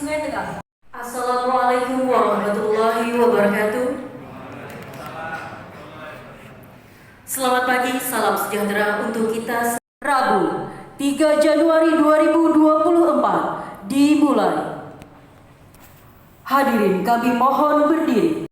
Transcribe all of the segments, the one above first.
Sungai Tengah. Assalamualaikum warahmatullahi wabarakatuh. Selamat pagi, salam sejahtera untuk kita. Rabu, 3 Januari 2024 dimulai. Hadirin kami mohon berdiri.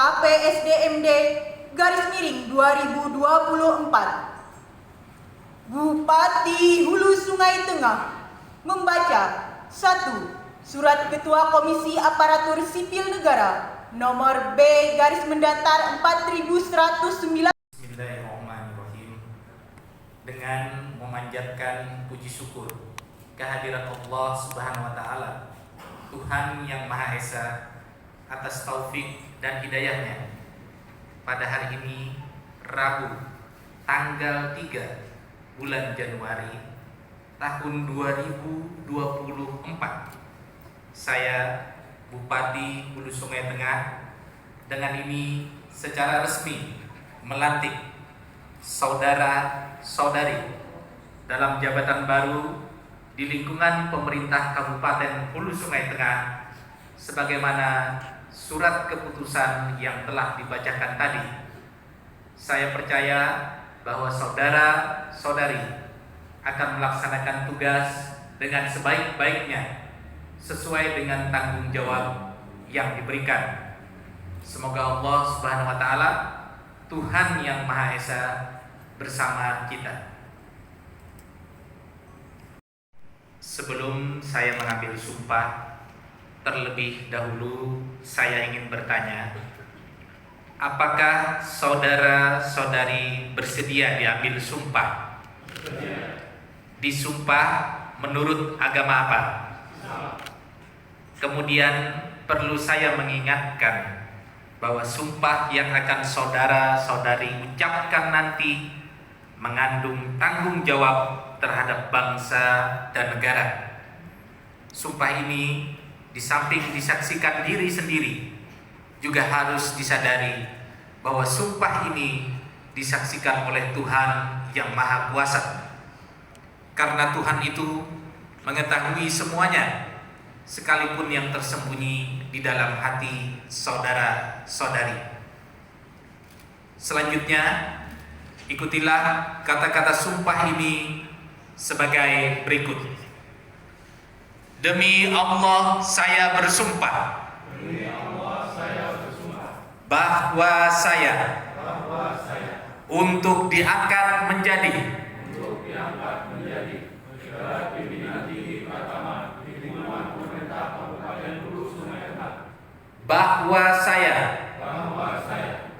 KPSDMD garis miring 2024. Bupati Hulu Sungai Tengah membaca 1. Surat Ketua Komisi Aparatur Sipil Negara nomor B garis mendatar 4109. Bismillahirrahmanirrahim. Dengan memanjatkan puji syukur kehadirat Allah Subhanahu wa taala, Tuhan yang Maha Esa, atas taufik dan hidayahnya, pada hari ini Rabu tanggal 3 bulan Januari tahun 2024, saya Bupati Hulu Sungai Tengah dengan ini secara resmi melantik saudara-saudari dalam jabatan baru di lingkungan pemerintah Kabupaten Hulu Sungai Tengah sebagaimana surat keputusan yang telah dibacakan tadi. Saya percaya bahwa saudara-saudari akan melaksanakan tugas dengan sebaik-baiknya sesuai dengan tanggung jawab yang diberikan. Semoga Allah Subhanahu wa taala, Tuhan yang Maha Esa, bersama kita. Sebelum saya mengambil sumpah, terlebih dahulu saya ingin bertanya, apakah saudara-saudari bersedia diambil sumpah? Disumpah menurut agama apa? Kemudian perlu saya mengingatkan bahwa sumpah yang akan saudara-saudari ucapkan nanti mengandung tanggung jawab terhadap bangsa dan negara. Sumpah ini di samping disaksikan diri sendiri, juga harus disadari bahwa sumpah ini disaksikan oleh Tuhan yang Maha Kuasa. Karena Tuhan itu mengetahui semuanya, sekalipun yang tersembunyi di dalam hati saudara-saudari. Selanjutnya, ikutilah kata-kata sumpah ini sebagai berikut. Demi Allah saya bersumpah, bahwa saya untuk diangkat menjadi segala pimpinan tinggi pertama di lingkungan pemerintah Kabupaten Hulu Sungai Tengah, bahwa saya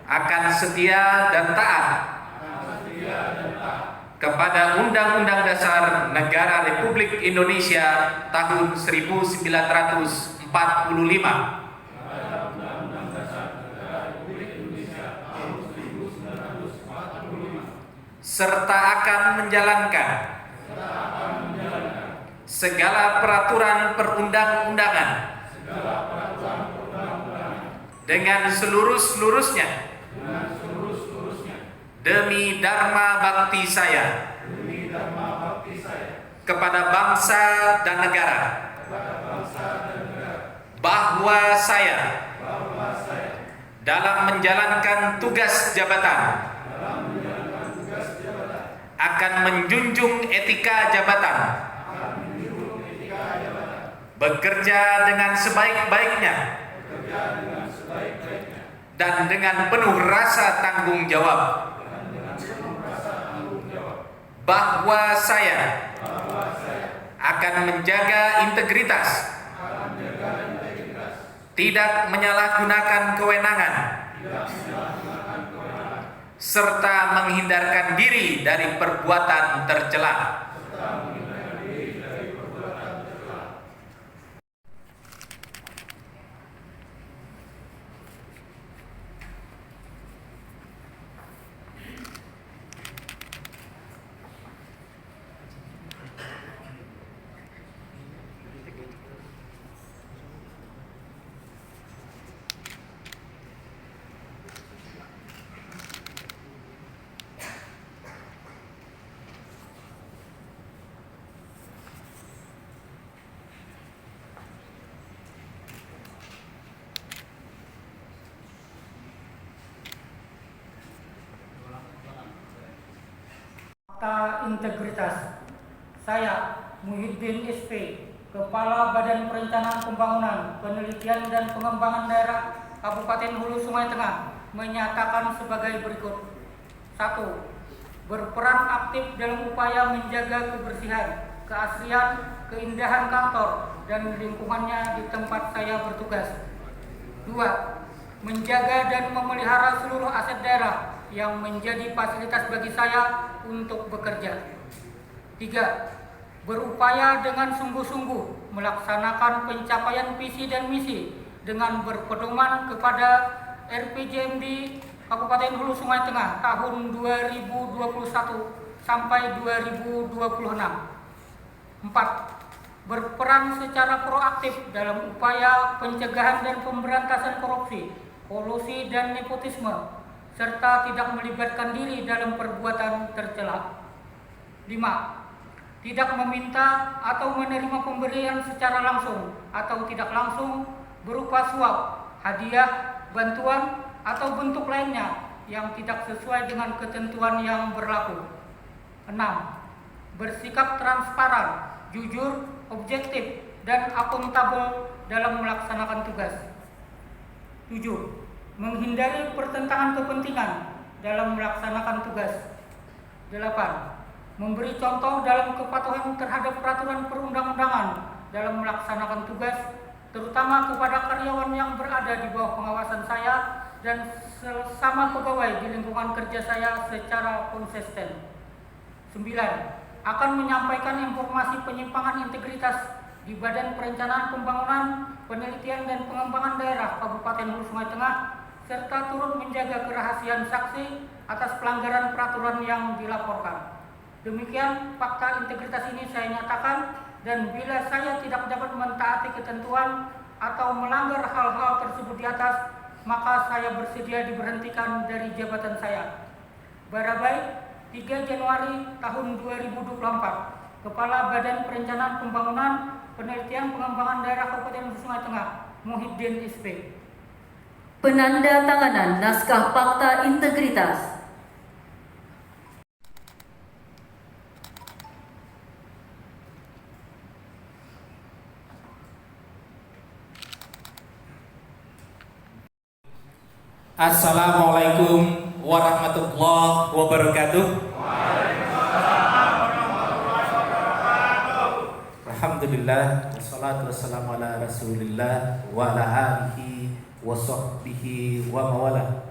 akan setia dan taat kepada Undang-Undang Dasar Negara Republik Indonesia tahun 1945, serta akan menjalankan segala peraturan perundang-undangan dengan seluruh-seluruhnya demi dharma bakti saya kepada bangsa dan negara, bahwa saya dalam menjalankan tugas jabatan akan menjunjung etika jabatan, bekerja dengan sebaik-baiknya dan dengan penuh rasa tanggung jawab, bahwa saya akan menjaga integritas, tidak menyalahgunakan kewenangan, serta menghindarkan diri dari perbuatan tercela. Fakta integritas. Saya, Muhyiddin SP, Kepala Badan Perencanaan Pembangunan, Penelitian dan Pengembangan Daerah Kabupaten Hulu Sungai Tengah, menyatakan sebagai berikut. 1. Berperan aktif dalam upaya menjaga kebersihan, keasrian, keindahan kantor dan lingkungannya di tempat saya bertugas. 2. Menjaga dan memelihara seluruh aset daerah yang menjadi fasilitas bagi saya untuk bekerja. 3. Berupaya dengan sungguh-sungguh melaksanakan pencapaian visi dan misi dengan berpedoman kepada RPJMD Kabupaten Hulu Sungai Tengah tahun 2021 sampai 2026. 4. Berperan secara proaktif dalam upaya pencegahan dan pemberantasan korupsi, kolusi dan nepotisme, serta tidak melibatkan diri dalam perbuatan tercela. 5. Tidak meminta atau menerima pemberian secara langsung atau tidak langsung berupa suap, hadiah, bantuan, atau bentuk lainnya yang tidak sesuai dengan ketentuan yang berlaku. 6. Bersikap transparan, jujur, objektif, dan akuntabel dalam melaksanakan tugas. 7. Menghindari pertentangan kepentingan dalam melaksanakan tugas. 8. Memberi contoh dalam kepatuhan terhadap peraturan perundang-undangan dalam melaksanakan tugas, terutama kepada karyawan yang berada di bawah pengawasan saya dan sesama pegawai di lingkungan kerja saya secara konsisten. 9. Akan menyampaikan informasi penyimpangan integritas di Badan Perencanaan Pembangunan, Penelitian dan Pengembangan Daerah Kabupaten Hulu Sungai Tengah, serta turut menjaga kerahasiaan saksi atas pelanggaran peraturan yang dilaporkan. Demikian fakta integritas ini saya nyatakan, dan bila saya tidak dapat mentaati ketentuan atau melanggar hal-hal tersebut di atas, maka saya bersedia diberhentikan dari jabatan saya. Barabai, 3 Januari tahun 2024, Kepala Badan Perencanaan Pembangunan, Penelitian Pengembangan Daerah Kabupaten Sungai Tengah, Muhyiddin SP. Penanda tanganan naskah fakta integritas. Assalamualaikum warahmatullahi wabarakatuh. Alhamdulillah, wassalatu wassalamu ala rasulillah wa ala alihi wa sahbihi wa mawala.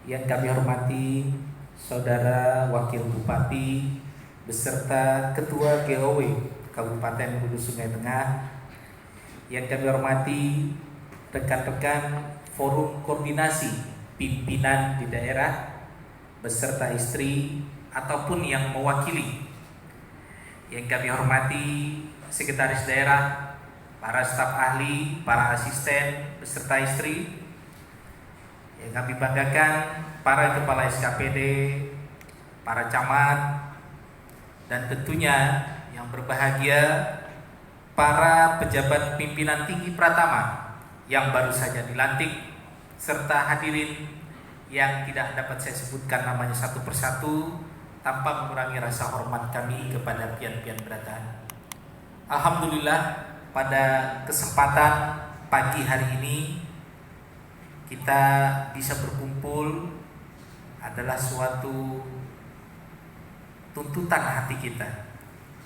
Yang kami hormati Saudara Wakil Bupati beserta Ketua GOW Kabupaten Hulu Sungai Tengah. Yang kami hormati rekan-rekan Forum Koordinasi Pimpinan di daerah beserta istri ataupun yang mewakili. Yang kami hormati Sekretaris Daerah, para staf ahli, para asisten beserta istri. Yang kami banggakan para kepala SKPD, para camat, dan tentunya yang berbahagia para pejabat pimpinan tinggi Pratama yang baru saja dilantik, serta hadirin yang tidak dapat saya sebutkan namanya satu persatu tanpa mengurangi rasa hormat kami kepada pian-pian berada. Alhamdulillah, pada kesempatan pagi hari ini kita bisa berkumpul adalah suatu tuntutan hati kita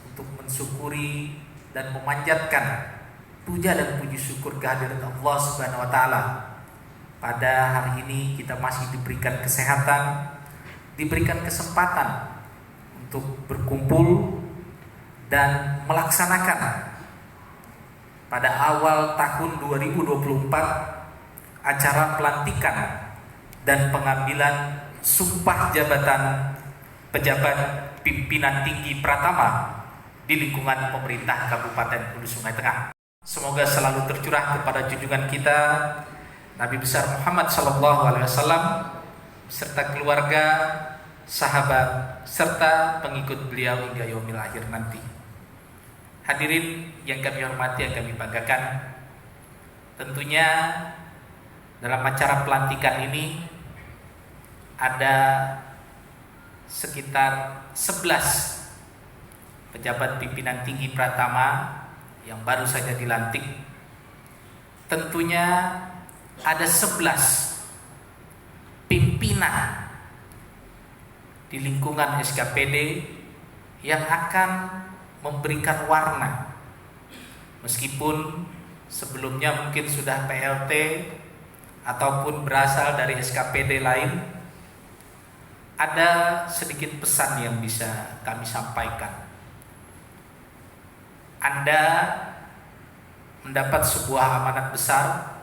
untuk mensyukuri dan memanjatkan puja dan puji syukur kehadirat Allah Subhanahu wa taala. Pada hari ini kita masih diberikan kesehatan, diberikan kesempatan untuk berkumpul dan melaksanakan pada awal tahun 2024 acara pelantikan dan pengambilan sumpah jabatan pejabat pimpinan tinggi Pratama di lingkungan pemerintah Kabupaten Hulu Sungai Tengah. Semoga selalu tercurah kepada junjungan kita Nabi besar Muhammad SAW serta keluarga, sahabat, serta pengikut beliau hingga yaumil akhir nanti. Hadirin yang kami hormati, yang kami banggakan, tentunya dalam acara pelantikan ini ada sekitar 11 pejabat pimpinan tinggi Pratama yang baru saja dilantik. Tentunya ada 11 pimpinan di lingkungan SKPD yang akan memberikan warna. Meskipun sebelumnya mungkin sudah PLT ataupun berasal dari SKPD lain, ada sedikit pesan yang bisa kami sampaikan. Anda mendapat sebuah amanat besar,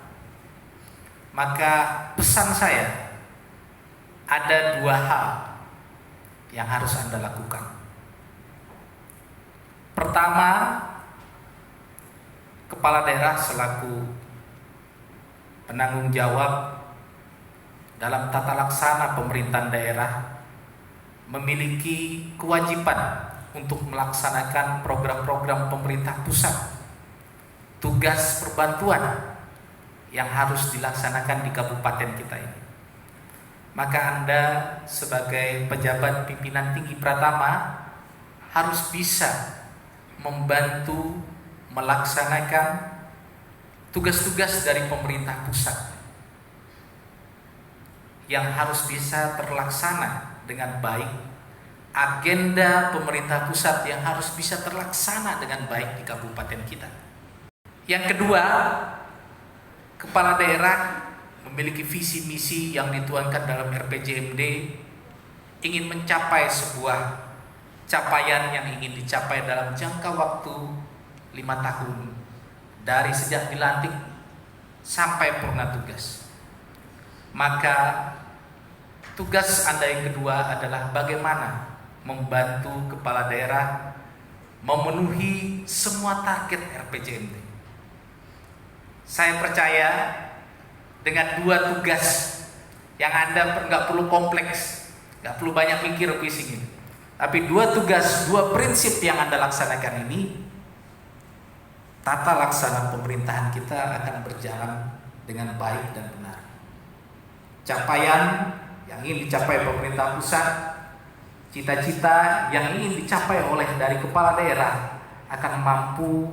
maka pesan saya ada 2 hal yang harus Anda lakukan. Pertama, kepala daerah selaku penanggung jawab dalam tata laksana pemerintahan daerah memiliki kewajiban untuk melaksanakan program-program pemerintah pusat, tugas perbantuan yang harus dilaksanakan di kabupaten kita ini. Maka Anda sebagai pejabat pimpinan tinggi Pratama harus bisa membantu melaksanakan tugas-tugas dari pemerintah pusat yang harus bisa terlaksana dengan baik. Agenda pemerintah pusat yang harus bisa terlaksana dengan baik di kabupaten kita. Yang kedua, kepala daerah memiliki visi misi yang dituangkan dalam RPJMD, ingin mencapai sebuah capaian yang ingin dicapai dalam jangka waktu 5 tahun dari sejak dilantik sampai purna tugas. Maka tugas Anda yang kedua adalah bagaimana membantu kepala daerah memenuhi semua target RPJMD. Saya percaya dengan 2 tugas yang Anda nggak perlu kompleks, nggak perlu banyak mikir pusing ini. Tapi 2 tugas, 2 prinsip yang Anda laksanakan ini, tata laksana pemerintahan kita akan berjalan dengan baik dan benar. Capaian yang ingin dicapai pemerintah pusat, cita-cita yang ingin dicapai oleh dari kepala daerah akan mampu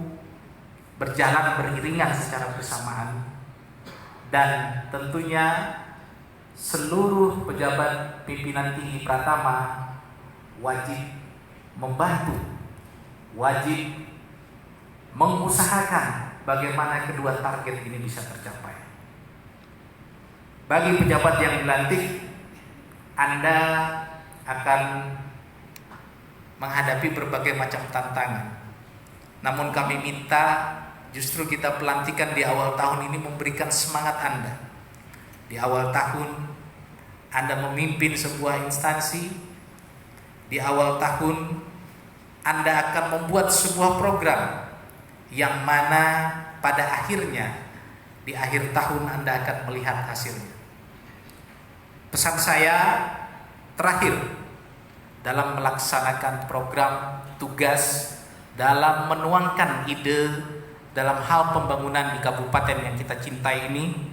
berjalan beriringan secara bersamaan. Dan tentunya seluruh pejabat pimpinan tinggi Pratama wajib membantu, wajib mengusahakan bagaimana kedua target ini bisa tercapai. Bagi pejabat yang dilantik, Anda akan menghadapi berbagai macam tantangan. Namun kami minta justru kita pelantikan di awal tahun ini memberikan semangat Anda. Di awal tahun Anda memimpin sebuah instansi. Di awal tahun Anda akan membuat sebuah program yang mana pada akhirnya di akhir tahun Anda akan melihat hasilnya. Pesan saya terakhir dalam melaksanakan program tugas, dalam menuangkan ide dalam hal pembangunan di kabupaten yang kita cintai ini,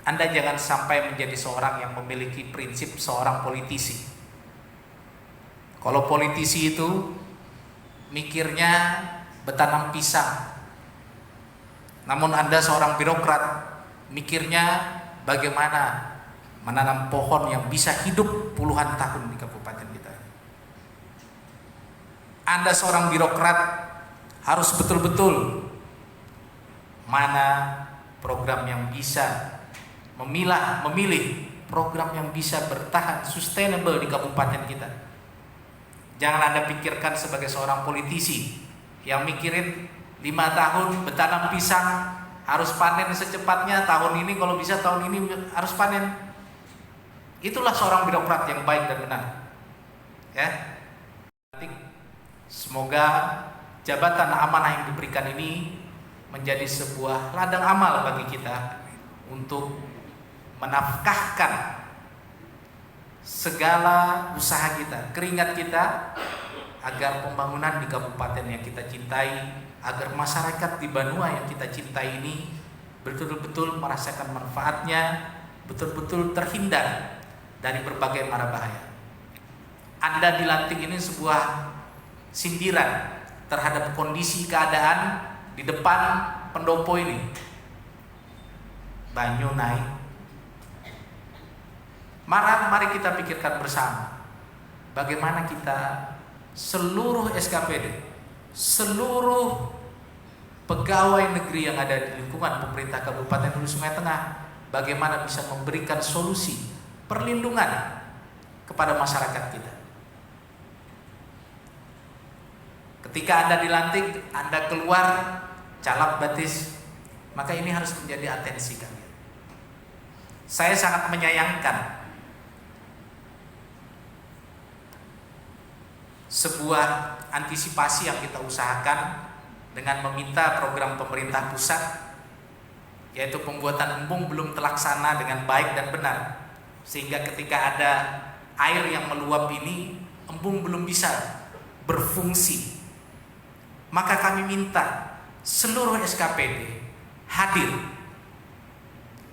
Anda jangan sampai menjadi seorang yang memiliki prinsip seorang politisi. Kalau politisi itu mikirnya betanam pisang, namun Anda seorang birokrat mikirnya bagaimana menanam pohon yang bisa hidup puluhan tahun di kabupaten kita. Anda seorang birokrat harus betul-betul mana program yang bisa memilih program yang bisa bertahan sustainable di kabupaten kita. Jangan Anda pikirkan sebagai seorang politisi yang mikirin 5 tahun bertanam pisang harus panen secepatnya, tahun ini kalau bisa tahun ini harus panen. Itulah seorang birokrat yang baik dan benar. Ya. Semoga jabatan amanah yang diberikan ini menjadi sebuah ladang amal bagi kita untuk menafkahkan segala usaha kita, keringat kita, agar pembangunan di kabupaten yang kita cintai, agar masyarakat di Banua yang kita cintai ini betul-betul merasakan manfaatnya, betul-betul terhindar dari berbagai mara bahaya. Anda dilantik ini sebuah sindiran terhadap kondisi keadaan di depan pendopo ini. Banyu naik. Mari kita pikirkan bersama bagaimana kita seluruh SKPD, seluruh pegawai negeri yang ada di lingkungan pemerintah Kabupaten Hulu Sungai Tengah, bagaimana bisa memberikan solusi perlindungan kepada masyarakat kita. Ketika Anda dilantik, Anda keluar calap batis, maka ini harus menjadi atensi kalian. Saya sangat menyayangkan sebuah antisipasi yang kita usahakan dengan meminta program pemerintah pusat, yaitu pembuatan embung belum terlaksana dengan baik dan benar, sehingga ketika ada air yang meluap ini, embung belum bisa berfungsi. Maka kami minta seluruh SKPD hadir.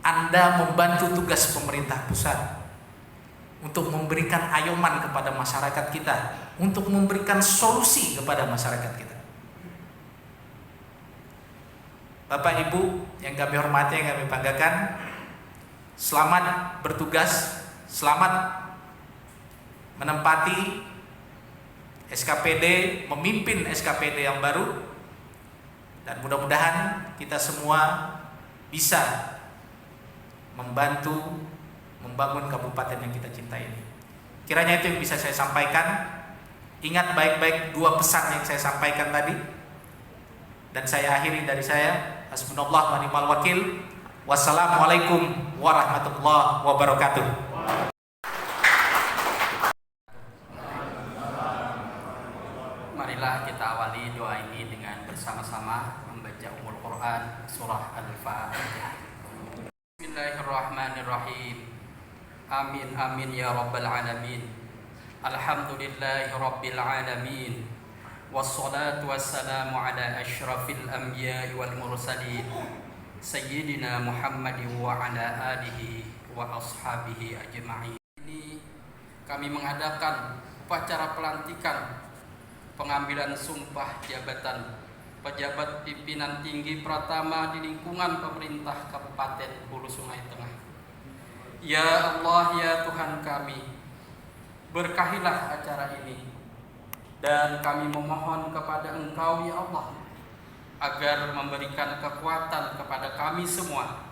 Anda membantu tugas pemerintah pusat untuk memberikan ayoman kepada masyarakat kita, untuk memberikan solusi kepada masyarakat kita. Bapak Ibu yang kami hormati, yang kami banggakan, selamat bertugas, selamat menempati SKPD, memimpin SKPD yang baru, dan mudah-mudahan kita semua bisa membantu membangun kabupaten yang kita cintai ini. Kiranya itu yang bisa saya sampaikan. Ingat baik-baik 2 pesan yang saya sampaikan tadi, dan saya akhiri dari saya. Hasbunallah wa ni'mal wakil. Wassalamualaikum warahmatullahi wabarakatuh. Marilah kita awali doa ini dengan bersama-sama membaca Ummul Quran surah Al-Fatihah. Bismillahirrahmanirrahim. Amin amin ya rabbal alamin. Alhamdulillahi rabbil alamin. Wassalatu wassalamu ala asyrafil anbiya'i wal mursalin Sayyidina Muhammadin wa ala alihi wa ashabihi ajma'in. Ini kami mengadakan upacara pelantikan pengambilan sumpah jabatan pejabat pimpinan tinggi Pratama di lingkungan pemerintah Kabupaten Hulu Sungai Tengah. Ya Allah, ya Tuhan kami, berkahilah acara ini, dan kami memohon kepada Engkau ya Allah agar memberikan kekuatan kepada kami semua,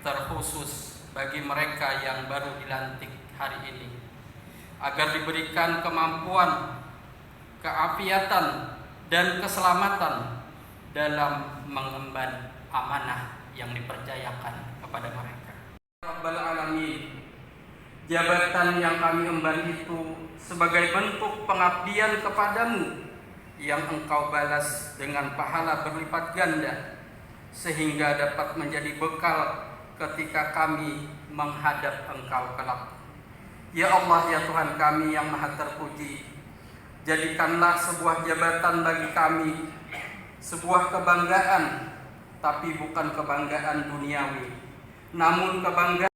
terkhusus bagi mereka yang baru dilantik hari ini, agar diberikan kemampuan, keafiatan dan keselamatan dalam mengemban amanah yang dipercayakan kepada mereka. Rabbal alamin, jabatan yang kami emban itu sebagai bentuk pengabdian kepadamu yang Engkau balas dengan pahala berlipat ganda, sehingga dapat menjadi bekal ketika kami menghadap Engkau kelak. Ya Allah, ya Tuhan kami yang maha terpuji, jadikanlah sebuah jabatan bagi kami sebuah kebanggaan, tapi bukan kebanggaan duniawi, namun kebanggaan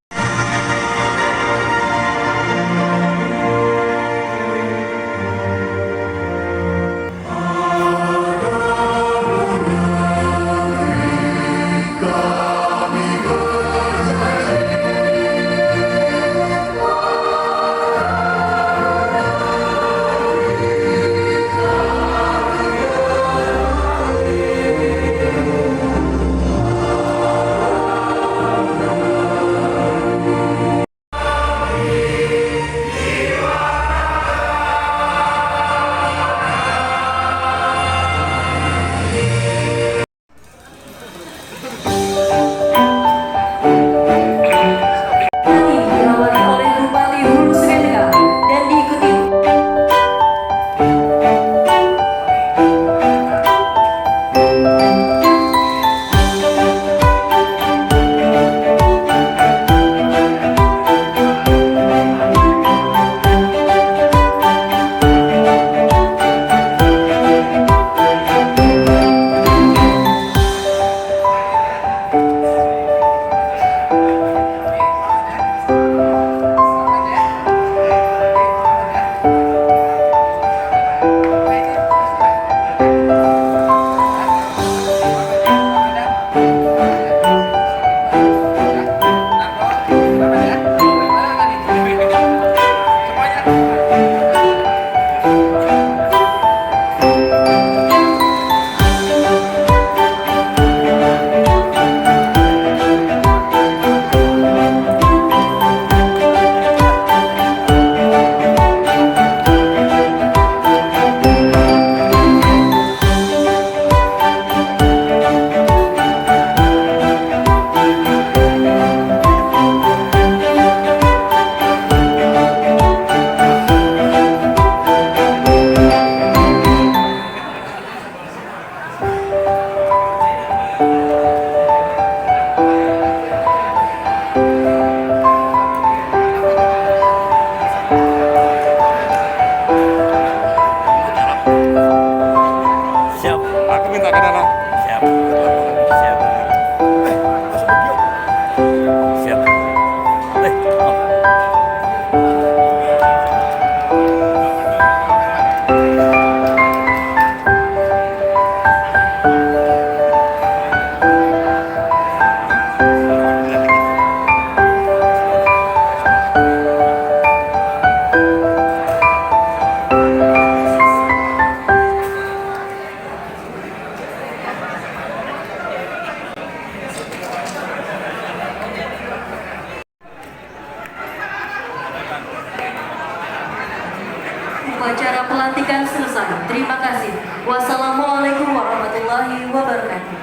Upacara pelantikan selesai. Terima kasih. Wassalamualaikum warahmatullahi wabarakatuh.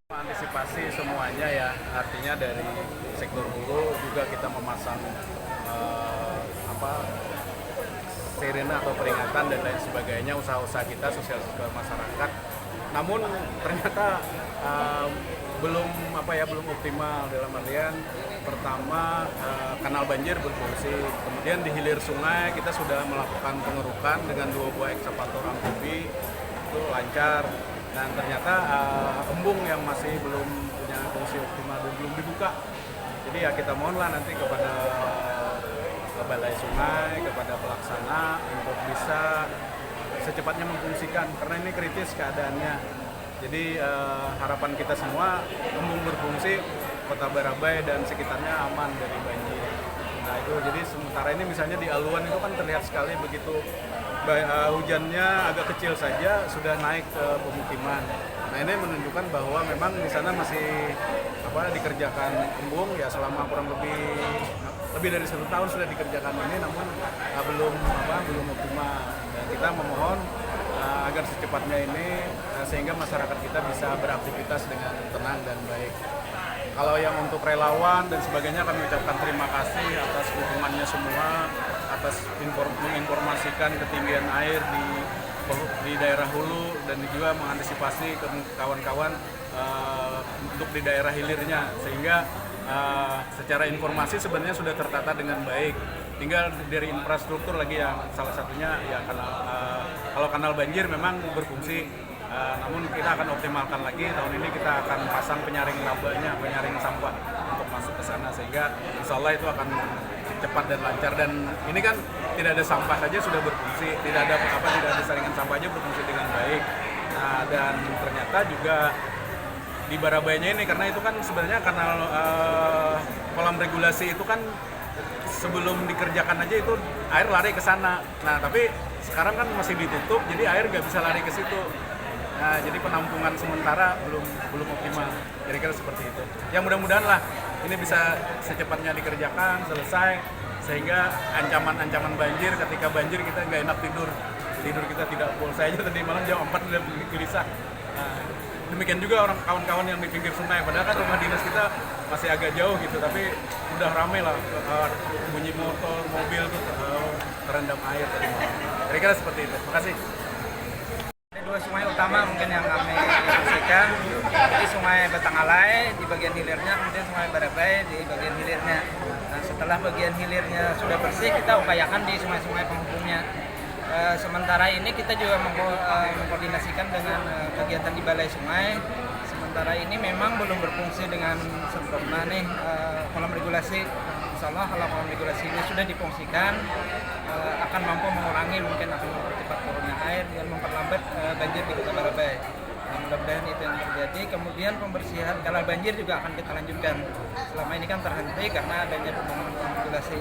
Antisipasi semuanya ya, artinya dari sektor hulu juga kita memasang sirene atau peringatan dan lain sebagainya, usaha-usaha kita sosialisasi ke masyarakat. Namun ternyata belum optimal dalam artian pertama kanal banjir berfungsi, kemudian di hilir sungai kita sudah melakukan pengerukan dengan 2 buah ekskavator amfibi itu lancar, dan ternyata embung yang masih belum punya fungsi optimal dan belum dibuka. Jadi ya kita mohonlah nanti kepada balai sungai, kepada pelaksana untuk bisa secepatnya memfungsikan karena ini kritis keadaannya. Jadi harapan kita semua embung berfungsi, Kota Barabai dan sekitarnya aman dari banjir. Nah itu jadi sementara ini misalnya di Aluan itu kan terlihat sekali begitu hujannya agak kecil saja sudah naik ke pemukiman. Nah ini menunjukkan bahwa memang di sana masih dikerjakan embung ya selama kurang lebih dari 1 tahun sudah dikerjakan ini, namun belum optimal. Dan kita memohon agar secepatnya ini sehingga masyarakat kita bisa beraktivitas dengan tenang dan baik. Kalau yang untuk relawan dan sebagainya kami ucapkan terima kasih atas dukungannya semua, atas menginformasikan ketinggian air di daerah hulu dan juga mengantisipasi ke kawan-kawan untuk di daerah hilirnya, sehingga secara informasi sebenarnya sudah tertata dengan baik. Tinggal dari infrastruktur lagi yang salah satunya ya kalau kanal banjir memang berfungsi. Namun kita akan optimalkan lagi, tahun ini kita akan pasang penyaring labanya, penyaring sampah untuk masuk ke sana, sehingga insya Allah itu akan cepat dan lancar. Dan ini kan tidak ada sampah saja sudah berfungsi, tidak ada saringan sampah aja berfungsi dengan baik. Dan ternyata juga di Barabainya ini, karena itu kan sebenarnya kanal kolam regulasi itu kan sebelum dikerjakan aja itu air lari ke sana. Nah tapi sekarang kan masih ditutup, jadi air nggak bisa lari ke situ. Nah, jadi penampungan sementara belum optimal. Kira-kira seperti itu. Ya mudah-mudahan lah ini bisa secepatnya dikerjakan, selesai, sehingga ancaman-ancaman banjir, ketika banjir kita nggak enak tidur kita tidak full. Saya aja tadi malam jam 4 udah gelisah. Nah, demikian juga orang kawan-kawan yang di pinggir sungai, padahal kan rumah dinas kita masih agak jauh gitu, tapi udah ramai lah, bunyi motor, mobil tuh terendam air tadi malam. Kira-kira seperti itu. Terima kasih. Dua sungai utama mungkin yang kami fungsikan, jadi Sungai Batangalai di bagian hilirnya, kemudian Sungai Barabai di bagian hilirnya. Nah, setelah bagian hilirnya sudah bersih, kita upayakan di sungai-sungai penghubungnya. Sementara ini kita juga mengkoordinasikan dengan kegiatan di balai sungai. Sementara ini memang belum berfungsi dengan sempurna nih kolam regulasi. Insya Allah kalau kolam regulasi ini sudah difungsikan, akan mampu mengurangi, mungkin akan mempercepat turunnya air dan memperlambat banjir di Kota Barabai. Nah, mudah-mudahan itu yang terjadi. Kemudian pembersihan kanal banjir juga akan kita lanjutkan. Selama ini kan terhenti karena adanya pembangunan kolam regulasi.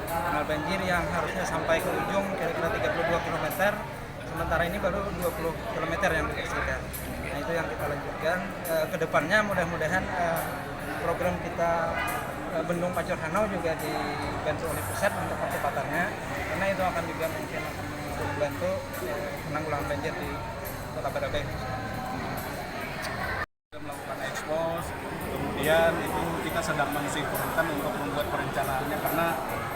Kanal banjir yang harusnya sampai ke ujung kira-kira 32 km, sementara ini baru 20 km yang dibersihkan. Nah itu yang kita lanjutkan. Kedepannya mudah-mudahan program kita Bendung Pacor Hanau juga dibantu oleh pusat untuk percepatannya, karena itu akan juga mungkin membantu penanggulangan banjir di Kota Barabai. Kita melakukan ekspos, kemudian itu kita sedang mensinkronkan untuk membuat perencanaannya, karena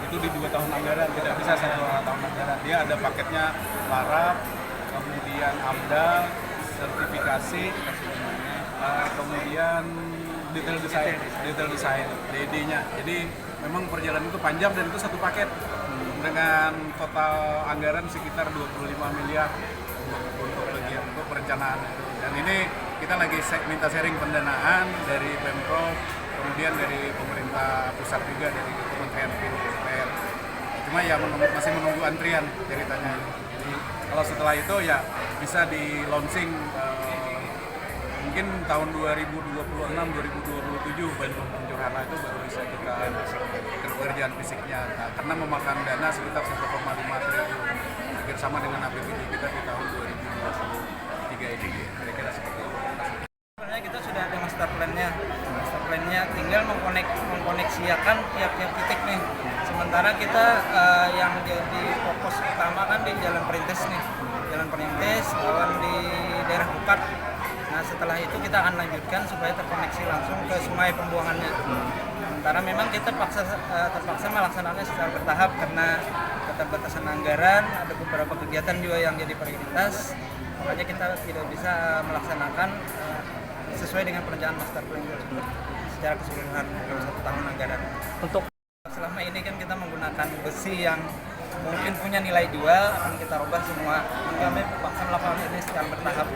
itu di 2 tahun anggaran, tidak bisa 1 tahun anggaran. Dia ada paketnya larap, kemudian AMDAL, sertifikasi, kemudian detail desain, DD-nya. Jadi memang perjalanan itu panjang dan itu satu paket dengan total anggaran sekitar 25 miliar untuk perencanaan. Dan ini kita lagi minta sharing pendanaan dari Pemprov, kemudian dari pemerintah pusat juga, dari Kementerian PUPR. Cuma ya masih menunggu antrian ceritanya. Jadi kalau setelah itu ya bisa di launching mungkin tahun 2026-2027 Bandung Pencurhana itu baru bisa kita kerjaan fisiknya, karena memakan dana sekitar 1,5 triliun. hampir sama dengan APBD kita di tahun 2023 ini. Kira-kira seperti itu. Sebenarnya kita sudah ada master plan-nya, tinggal mengkoneksiakan tiap-tiap titik nih. Sementara kita yang jadi fokus utama kan di Jalan Perintis nih, lawan di daerah Bukat. Nah setelah itu kita akan lanjutkan supaya terkoneksi langsung ke sungai pembuangannya. Sementara memang kita terpaksa melaksanakannya secara bertahap karena keterbatasan anggaran, ada beberapa kegiatan juga yang jadi prioritas. Makanya kita tidak bisa melaksanakan sesuai dengan perencanaan master plan tersebut secara keseluruhan dalam 1 tahun anggaran. Untuk Selama ini kan kita menggunakan besi yang mungkin punya nilai jual, akan kita rubah semua. Kami terpaksa melakukan ini secara bertahap.